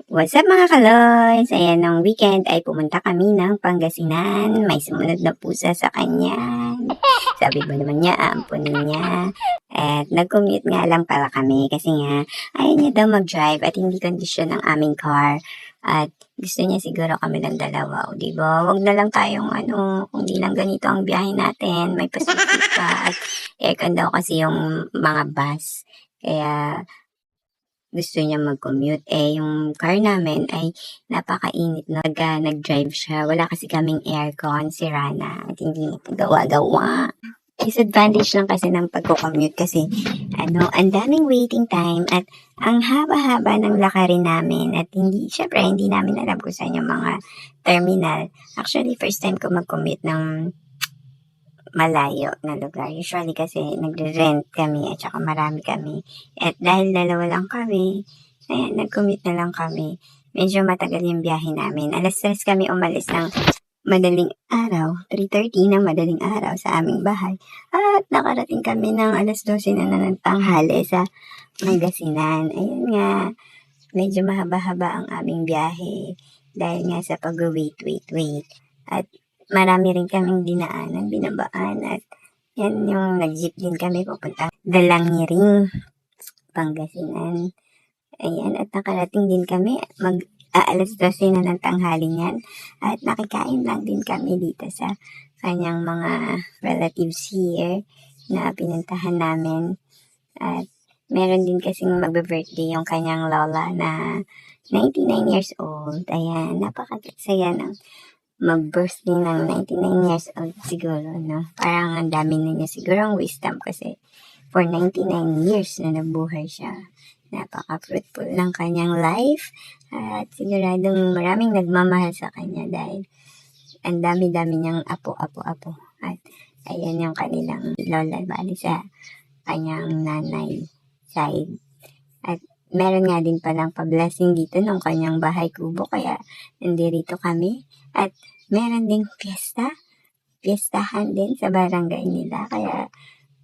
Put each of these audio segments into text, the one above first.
What's up mga kaloys? Ayan, nung weekend ay pumunta kami ng Pangasinan. May sumunod na pusa sa kanya. Sabi ba naman niya, aampunin niya. At nag-commute nga lang pala kami kasi nga ayaw niya daw mag-drive at hindi kondisyon ang aming car. At gusto niya siguro kami ng dalawa. O diba? Huwag na lang tayong kung di lang ganito ang biyahe natin. May pasikip pa. At aircon daw kasi yung mga bus. Kaya gusto niya mag-commute. Yung car namin ay napakainit na pagka nag-drive siya. Wala kasi kaming aircon, sira na at hindi gawa-gawa. Disadvantage lang kasi ng pagko-commute kasi ang daming waiting time at ang haba-haba ng lakarin namin at syempre hindi namin alam kung saan yung mga terminal. Actually, first time ko mag-commute ng malayo na lugar. Usually kasi nagre-rent kami at saka marami kami. At dahil dalawa lang kami, nag-commute na lang kami. Medyo matagal yung biyahe namin. Alas 3 kami umalis ng madaling araw, 3:30 ng madaling araw sa aming bahay. At nakarating kami ng alas 12 na ng tanghali sa Pangasinan. Ayun nga, medyo mahaba-haba ang aming biyahe dahil nga sa pag-wait. At marami rin kaming dinaanan, binabaan at yan yung nag-jeep din kami pupunta Dalangiring, Pangasinan. Ayan, at nakarating din kami alas 12 na ng tanghali niyan at nakikain lang din kami dito sa kanyang mga relatives here na pinuntahan namin. At meron din kasing magbe-birthday yung kanyang lola na 99 years old. Ayan, napakasaya ng mag-birthday ng 99 years old siguro, no? Parang ang dami na niya siguro ang wisdom kasi for 99 years na nabuhay siya. Napaka-fruitful ng kanyang life at siguradong maraming nagmamahal sa kanya dahil ang dami-dami niyang apo. At ayan yung kanilang lola bali sa kanyang nanay side. At meron nga din palang pa-blessing dito ng kanyang bahay kubo kaya nandirito kami. At meron ding fiestahan din sa barangay nila kaya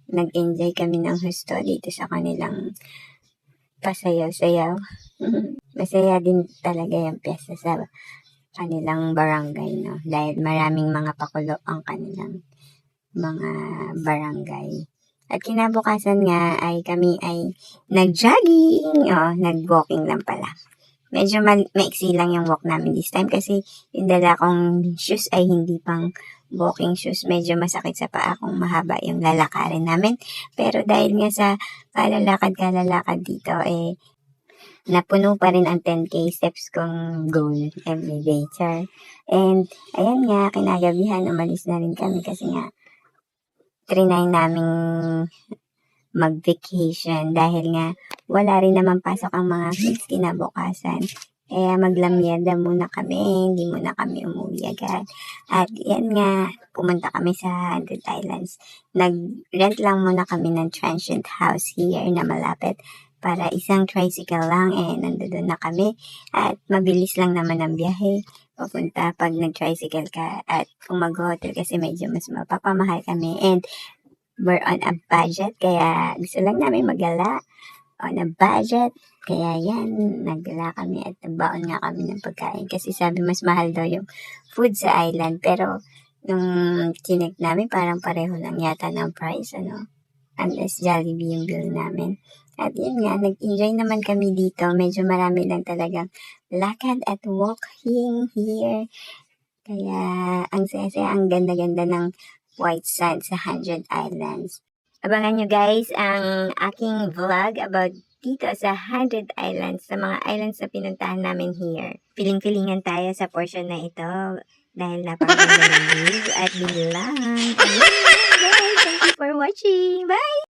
nag-enjoy kami ng husto dito sa kanilang pasayaw-sayaw. Masaya din talaga yung piyesta sa kanilang barangay, no? Dahil maraming mga pakulo ang kanilang mga barangay. At kinabukasan nga ay kami ay nag-jogging. Nag-walking lang pala. Medyo maiksi lang yung walk namin this time kasi yung dala kong shoes ay hindi pang walking shoes. Medyo masakit sa paa kung mahaba yung lalakarin namin. Pero dahil nga sa kalalakad dito, napuno pa rin ang 10K steps kong goal everyday, char. And ayan nga, kinagabihan, umalis na rin kami kasi nga trinay naming mag-vacation dahil nga wala rin naman pasok ang mga kids kinabukasan. Kaya maglamyenda muna kami, hindi muna kami umuwi agad. At yan nga, pumunta kami sa 100 Islands. Nag-rent lang muna kami ng transient house here na malapit para isang tricycle lang nandoon na kami. At mabilis lang naman ang biyahe papunta pag nag-tricycle ka at kung mag-hotel kasi medyo mas mapapamahal kami. And we're on a budget, kaya gusto lang namin magala on a budget. Kaya yan, naggala kami at nagbaon nga kami ng pagkain kasi sabi mas mahal daw yung food sa island. Pero nung chinek namin, parang pareho lang yata ng price, unless Jollibee yung bill namin. At yun nga, nag-enjoy naman kami dito. Medyo marami lang talagang lakad at walking here. Kaya ang saya-saya, ang ganda-ganda ng white sand sa 100 Islands. Abangan nyo guys ang aking vlog about dito sa 100 Islands, sa mga islands na pinuntahan namin here. Piling-pilingan tayo sa portion na ito dahil napakaganda ng view at bilang. Ayun guys, thank you for watching. Bye!